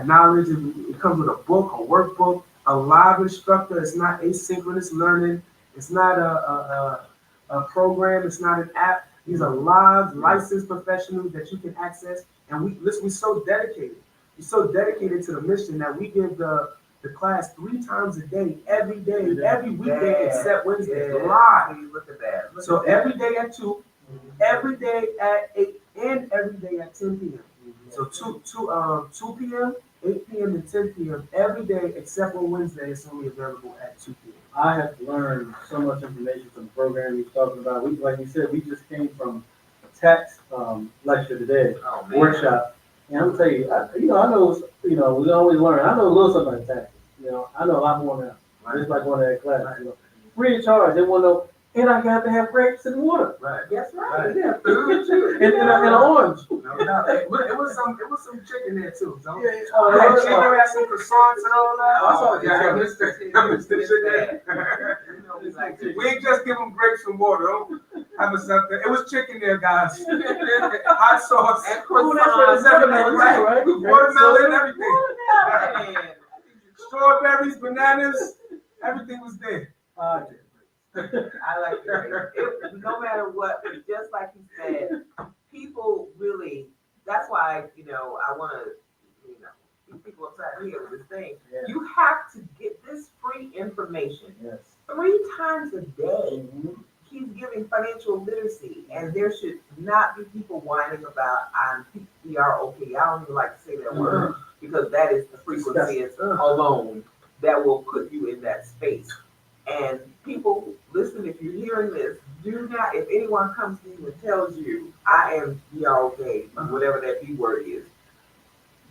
knowledge. It comes with a book, a workbook, a live instructor. It's not asynchronous learning. It's not a program. It's not an app. These are live, licensed professionals that you can access. And we're so dedicated. We're so dedicated to the mission that we give the class 3 times a day, every day, every weekday except Wednesday, live. Look at that. So every day at 2, every day at 8, and every day at 10 p.m. So 2 p.m., 8 p.m. and 10 p.m. every day except on Wednesday. It's only available at 2 p.m. I have learned so much information from the program you're talking about. Like you said, we just came from a tax lecture today, workshop. And I'm gonna tell you, I know, we always learn. I know a little something about taxes. I know a lot more now. Just like going to that class. Free of charge. They want to know, and I got to have grapes and water. Right. That's right. Yeah. And an orange. No. It was some chicken there too. So. Yeah. I had chicken, I had some croissants and all that. I missed the chicken. We ain't just give them grapes and water. Don't have us up there. It was chicken there, guys. Hot sauce. And croissants. Everything, right? Watermelon, everything. Strawberries, bananas, everything was there. I like it. No matter what, just like you said, people really, that's why, I want to, keep people upside here with this thing. Yeah. You have to get this free information 3 times a day. He's giving financial literacy, and there should not be people whining about, we alone that will put you in that space. And people, listen, if you're hearing this, do not, if anyone comes to you and tells you, I am B-R-O-K, whatever that B word is,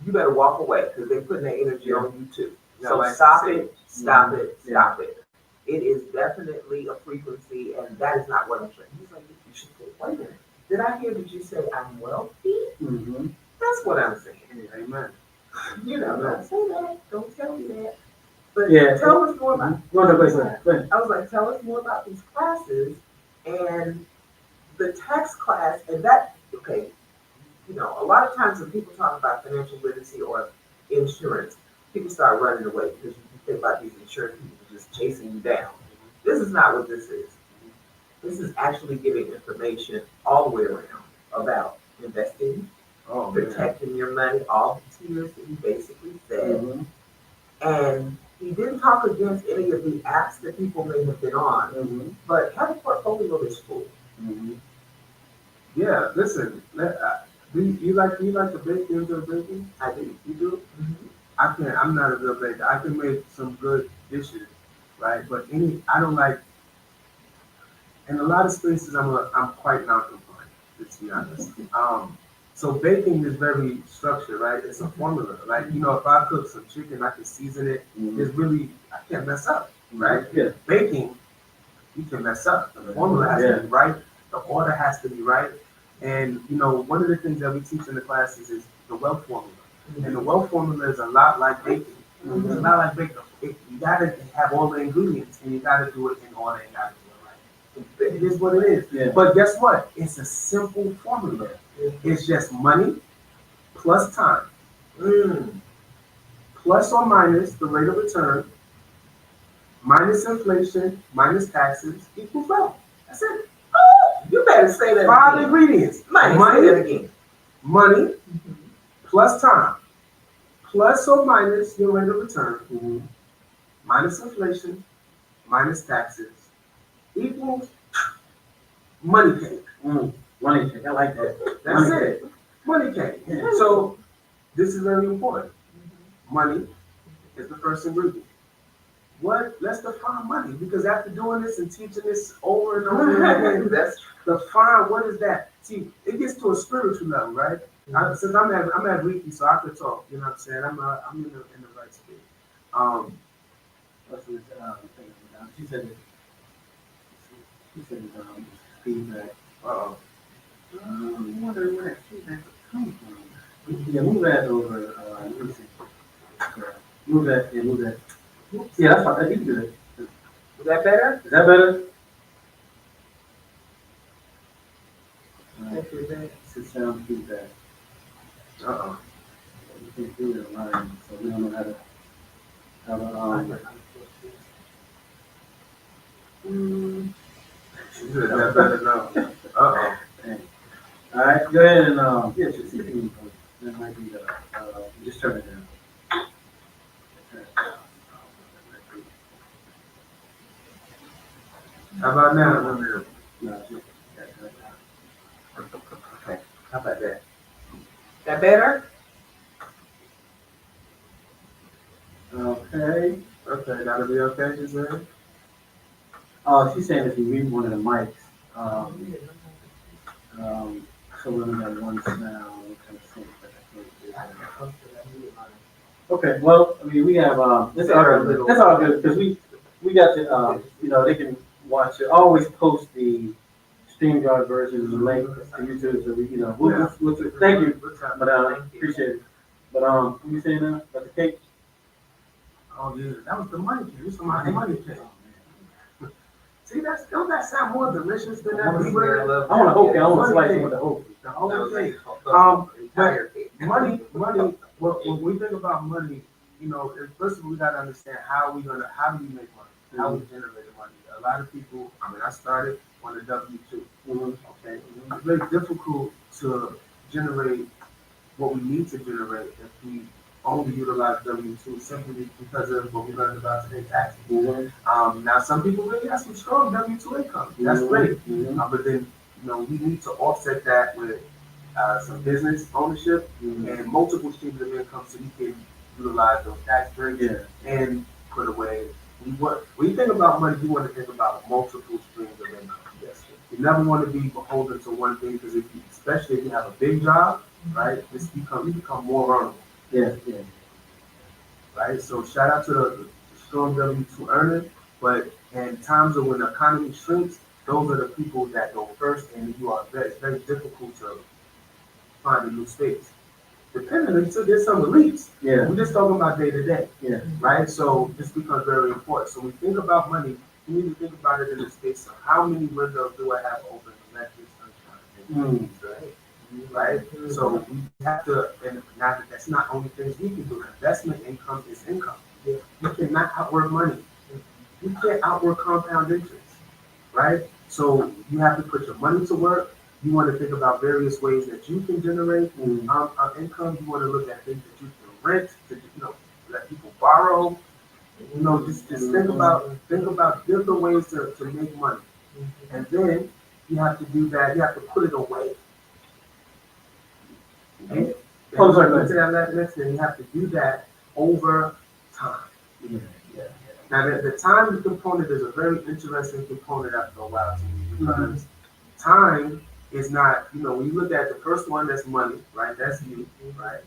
you better walk away because they're putting their energy on you too. So stop it, stop it, stop it. It is definitely a frequency, and that is not what I'm saying. He's like, you should say, wait a minute, did I hear that you say I'm wealthy? Mm-hmm. That's what I'm saying. Amen. You know, don't say that. Don't tell me that. But Yeah. tell us more about. Go ahead. I was like, tell us more about these classes and the tax class, and that. Okay, you know, a lot of times when people talk about financial literacy or insurance, people start running away because you think about these insurance people just chasing you down. This is not what this is. This is actually giving information all the way around about investing, protecting your money, all the tiers that he basically said. Mm-hmm. And he didn't talk against any of the apps that people may have been on, Mm-hmm. but have a portfolio that's full. Mm-hmm. Yeah, listen, do you like to bake? You enjoy baking? I do. You do? Mm-hmm. I can't, I'm not a good baker. I can make some good dishes, right? But I don't like, in a lot of spaces, I'm quite non-compliant, to be honest. So baking is very structured, right? It's a formula. Like, you know, if I cook some chicken, I can season it. Mm-hmm. There's really, I can't mess up, right? Yeah. Baking, you can mess up. The formula has to be right. The order has to be right. And, you know, one of the things that we teach in the classes is the wealth formula. And the wealth formula is a lot like baking. Mm-hmm. It's a lot like baking. You gotta have all the ingredients, and you gotta do it in order, and you gotta do it right. It is what it is. Yeah. But guess what? It's a simple formula. It's just money plus time, plus or minus the rate of return, minus inflation, minus taxes, equals wealth. That's it. You better say that 5 again. ingredients. Say that Money, again. money, plus time, plus or minus your rate of return, minus inflation, minus taxes, equals money cake. Money cake. I like that. That's it. Money cake. Yeah. So this is very important. Money is the first ingredient. Let's define money, because after doing this and teaching this over and over again, That's define what is that. See, it gets to a spiritual level, right? Since I'm at Reiki, so I could talk. You know what I'm saying? I'm in the right space. What's this, she said feedback. I'm wondering where that feedback comes from. Yeah, move that over. Let me see. Move that. Yeah, move that. Yeah, that's fine. You can do that. Is that better? Is that better? Sit down feedback. We can't do it online, so we don't know how to. That better now. All right, go ahead and yeah, just see if you can. That might be just turn it down. How about now? No, Okay. How about that? That better? Okay. Okay, that'll be okay, you say? Oh, she's saying if you read one of the mics, so we only got one sound. Okay, well, I mean, we have, that's all good, because we got to, you know, they can watch it, always post the StreamYard version of the link to YouTube, so we, you know, we'll thank you, but, appreciate it. But, what you saying now, about the cake? Oh, yeah, that was the money cake. This was my money cake. See, don't that sound more delicious than that? I want a whole cake, I want to slice it with the whole cake. The whole cake. Entire cake. Money, when we think about money, you know, first of all, we got to understand how do we make money? How we generate money? A lot of people, I mean, I started on a W-2. Okay, it's very difficult to generate what we need to generate if we only utilize W-2 simply because of what we learned about today, taxes. Now, some people really have some strong W-2 income. That's great. But then, you know, we need to offset that with some business ownership and multiple streams of income so we can utilize those tax breaks and put away. When you think about money, you want to think about multiple streams of income. Yes. You never want to be beholden to one thing because especially if you have a big job, right, you become more vulnerable. Yeah. Right? So shout out to the strong W-2 earner, but in times of when the economy shrinks, those are the people that go first, and it's very difficult to find a new space. Depending on, so there's some elites. Yeah. We're just talking about day to day. Yeah. Right? So this becomes very important. So when we think about money, we need to think about it in the space of how many windows do I have open to let this sunshine in, right? So we have to, and that's not only things we can do. Investment income is income. You cannot outwork money. You can't outwork compound interest, right? So you have to put your money to work. You want to think about various ways that you can generate income. You want to look at things that you can rent, let people borrow. Just think about different ways to make money. And then you have to do that. You have to put it away. And that next thing, you have to do that over time. Now, the time component is a very interesting component after a while to me because time is not, when you look at the first one, that's money, right? That's you, right?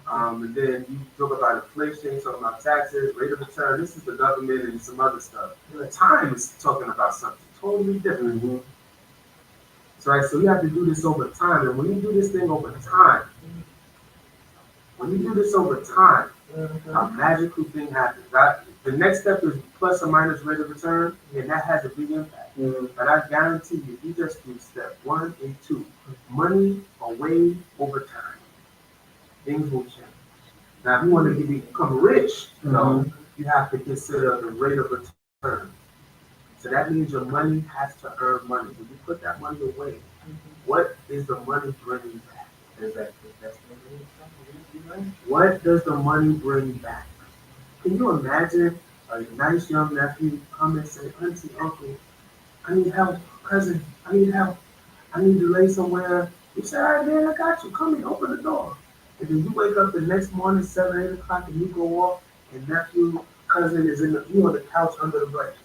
And then you talk about inflation, talk about taxes, rate of return. This is the government and some other stuff. Time is talking about something totally different. So, right, so you have to do this over time. And when you do this thing over time, a magical thing happens. The next step is plus or minus rate of return, and that has a big impact. But I guarantee you, if you just do step 1 and 2, money away over time, things will change. Now, if you want to become rich, you have to consider the rate of return. So that means your money has to earn money. When you put that money away, what is the money bringing back? What does the money bring back? Can you imagine a nice young nephew come and say, Auntie, Uncle, I need help. Cousin, I need help. I need to lay somewhere. You say, all right, man, I got you. Come in, open the door. And then you wake up the next morning, 7, 8 o'clock, and you go off, and nephew, cousin is you on the couch under the blanket.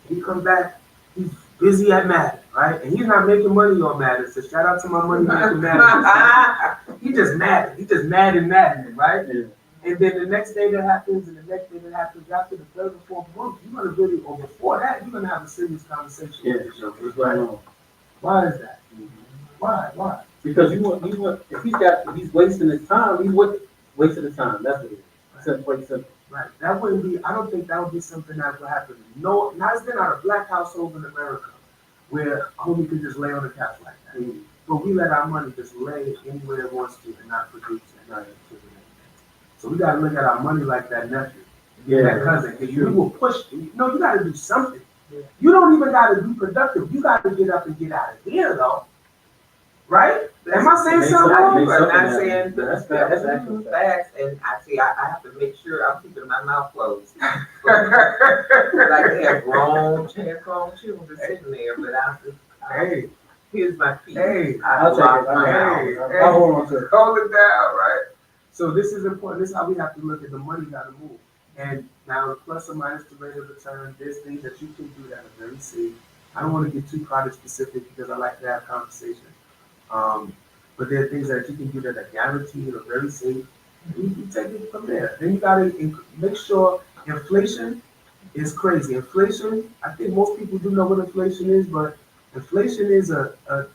He come back, he's busy at Madden, right? And he's not making money on Madden. So shout out to my money making Madden. He just mad. He just mad and Madden, right? Yeah. And then the next day that happens, and the next day that happens, after the 3rd or 4th month, you're gonna really, or before that, you're gonna have a serious conversation with yourself. Right? Why is that? Why? Because if he's wasting his time, he's wasting his time. That's what it is. Simple. Right. That wouldn't be. I don't think that would be something that would happen. No, not a black household in America where a homie can just lay on the couch like that. But we let our money just lay anywhere it wants to and not produce and not contribute. So we gotta look at our money like that nephew, that cousin. Because you will push. You gotta do something. Yeah. You don't even gotta be productive. You gotta get up and get out of here, though. Right? Am I saying something wrong? I'm not saying that's facts, and I have to make sure I'm keeping my mouth closed. Like they have grown children sitting there, but here's my piece. I'll take it. I'll hold on to it. Hold it down, right? So this is important. This is how we have to look at the money got to move. And now, plus or minus the rate of return, there's things that you can do that are very safe. I don't want to get too product specific because I like to have conversation. But there are things that you can do that are guaranteed or very safe. You take it from there. Then you got to make sure inflation is crazy. Inflation, I think most people do know what inflation is, but inflation is the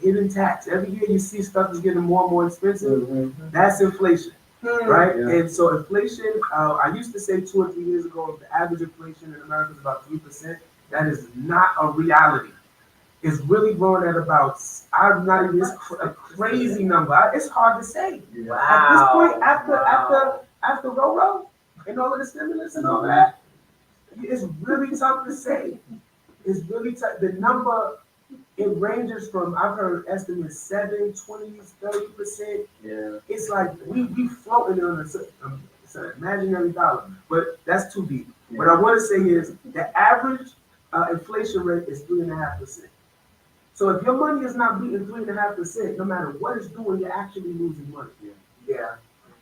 hidden tax. Every year you see stuff is getting more and more expensive. That's inflation, right? Yeah. And so inflation, I used to say 2 or 3 years ago, the average inflation in America is about 3%. That is not a reality. It's really growing at about, I'm not even, it's a crazy number. It's hard to say. Wow. At this point, after Roro and all of the stimulus and all that, it's really tough to say. It's really tough. The number, it ranges from, I've heard estimates 7, 20s, 30%. Yeah. It's like we floating on it's an imaginary dollar, but that's too deep. Yeah. What I want to say is the average inflation rate is 3.5%. So if your money is not beating 3.5%, no matter what it's doing, you're actually losing money. Yeah.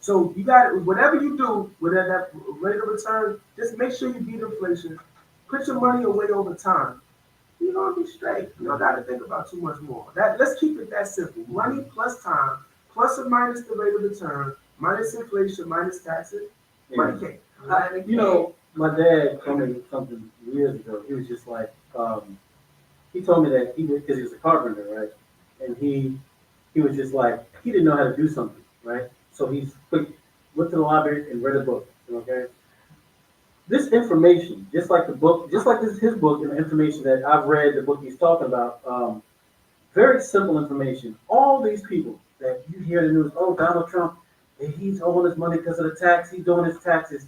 So you got whatever you do with that rate of return, just make sure you beat inflation. Put your money away over time. You're gonna be straight. You don't gotta think about too much more. Let's keep it that simple. Money plus time, plus or minus the rate of return, minus inflation, minus taxes, money cake. You know, my dad told me something years ago. He was just like, he told me that because he was a carpenter, right? And he was just like, he didn't know how to do something, right? So went to the library and read a book, okay? This information, just like the book, just like this is his book and the information that I've read, the book he's talking about, very simple information. All these people that you hear in the news, oh, Donald Trump, he's owing his money because of the tax, he's doing his taxes.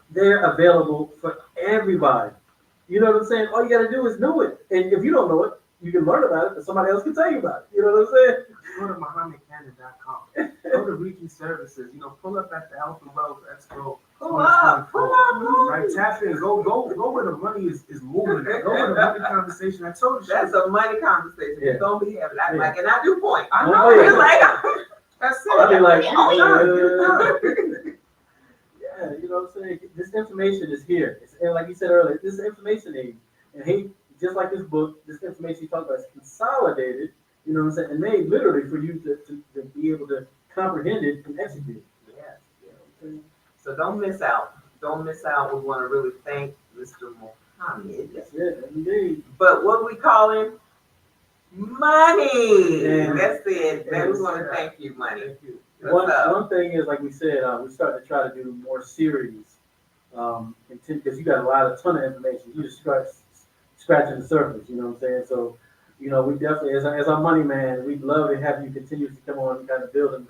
They're available for everybody. You know what I'm saying? All you got to do is know it. And if you don't know it, you can learn about it, but somebody else can tell you about it. You know what I'm saying? Go to MuhammedCannon.com. Go to Reaching Services. Pull up at the Health and Wealth Expo. Pull up. Right, tap in. Go where the money is moving. Go where the money conversation. I told you. That's a money conversation. Yeah. It's gonna be having like, and I do point. I Oh, know. yeah. It's like, That's it. I'll be like, Yeah. you know what I'm saying? This information is here. And like you said earlier, this is information age. And he, just like this book, this information he talked about is consolidated, you know what I'm saying, and made literally for you to be able to comprehend it and execute it. yes, yes. So don't miss out. Don't miss out. We want to really thank Mr. Muhammad. That's it, indeed. But what we call him? Money. And- That's it. and- We want to thank you, Money. Thank you. One thing is, like we said, we started to try to do more series, because you got a ton of information. You just scratching the surface, you know what I'm saying? So, we definitely, as our money man, we'd love to have you continue to come on and kind of building,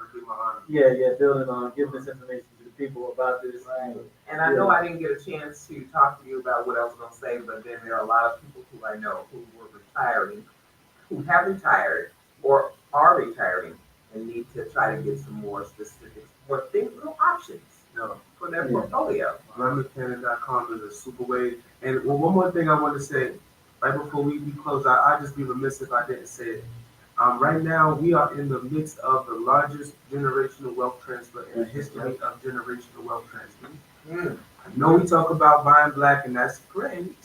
building on, giving this information to the people about this. Right. And I know I didn't get a chance to talk to you about what I was going to say, but then there are a lot of people who I know who were retiring, who have retired or are retiring and need to try to get some more specifics or think little options for their portfolio. MuhammedCannon.com is a super way. And one more thing I want to say, right before we close, I'd just be remiss if I didn't say it. Right now, we are in the midst of the largest generational wealth transfer in the history of generational wealth transfer. I know we talk about buying black, and that's great,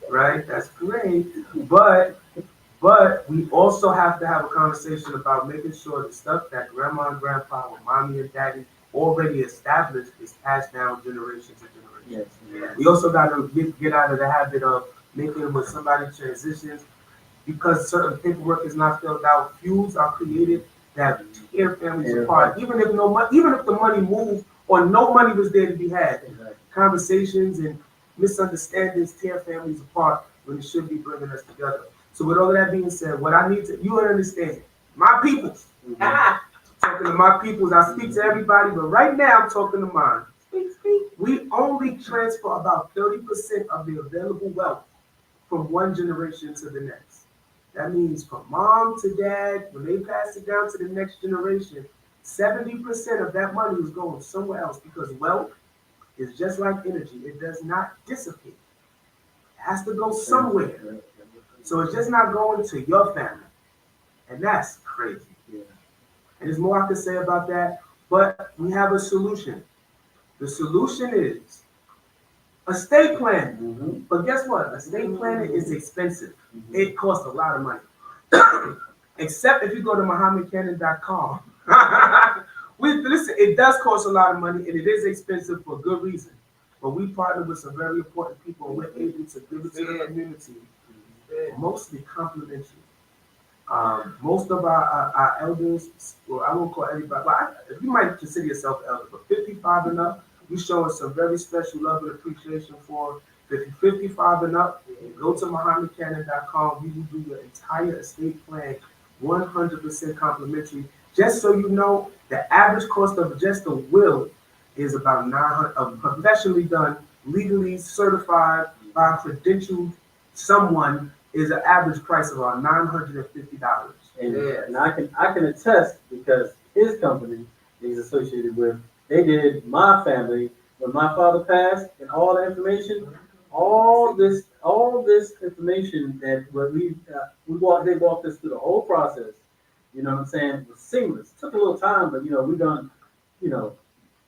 right? That's great. But we also have to have a conversation about making sure the stuff that grandma and grandpa or mommy and daddy already established is passed down generation to generation. Yes. We also got to get out of the habit of making when somebody transitions, because certain paperwork is not filled out, feuds are created that tear families apart. Even if the money moved or no money was there to be had, conversations and misunderstandings tear families apart when it should be bringing us together. So with all of that being said, what I need you to understand, my peoples, talking to my peoples, I speak to everybody, but right now I'm talking to mine. We only transfer about 30% of the available wealth from one generation to the next. That means from mom to dad, when they pass it down to the next generation, 70% of that money is going somewhere else, because wealth is just like energy. It does not dissipate. It has to go somewhere. So it's just not going to your family. And that's crazy. And there's more I can say about that, but we have a solution. The solution is estate planning. But guess what? Estate planning is expensive. It costs a lot of money. Except if you go to MuhammedCannon.com. Listen, it does cost a lot of money, and it is expensive for good reason. But we partner with some very important people, and we're able to give it to the community, mostly complimentary. Most of our elders, well, I won't call everybody, but you might consider yourself elder, but 55 and up, we showing some very special love and appreciation for. If you're 55 and up, go to MuhammedCannon.com. We will do your entire estate plan 100% complimentary. Just so you know, the average cost of just a will is about $900, professionally done, legally certified by a credentialed someone, is an average price of about $950. And I can attest, because his company he's associated with, they did my family when my father passed, and all the information, all this information that they walked us through the whole process. You know what I'm saying? It was seamless. It took a little time, but we done you know,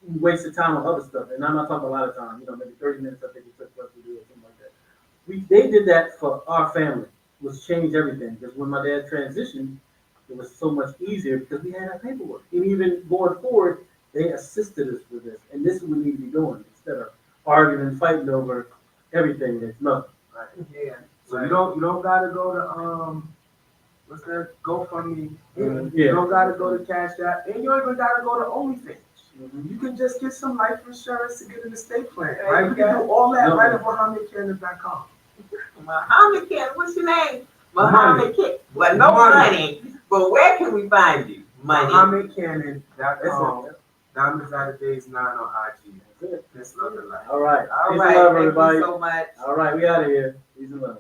we wasted time on other stuff. And I'm not talking a lot of time, you know, maybe 30 minutes I think it took for us to do it, something like that. They did that for our family, was change everything. Because when my dad transitioned, it was so much easier because we had our paperwork. And even going forward, they assisted us with this. And this is what we need to be doing instead of arguing and fighting over everything that's nothing. Right. Yeah. So you don't gotta go to what's that, GoFundMe. You Yeah. don't gotta go to Cash App, and you don't even gotta go to OnlyFans. You can just get some life insurance to get an estate plan, right? We can do all that right at MuhammedCannon.com. Muhammed Cannon, what's your name? Muhammed Cannon. Well, no money, but where can we find you? Money. MuhammedCannon.com. Diamonds Out of Days 9 on IG. That's love and life. All right. All Peace right. and love, Thank everybody. you so much. All right, we out of here. Peace and love.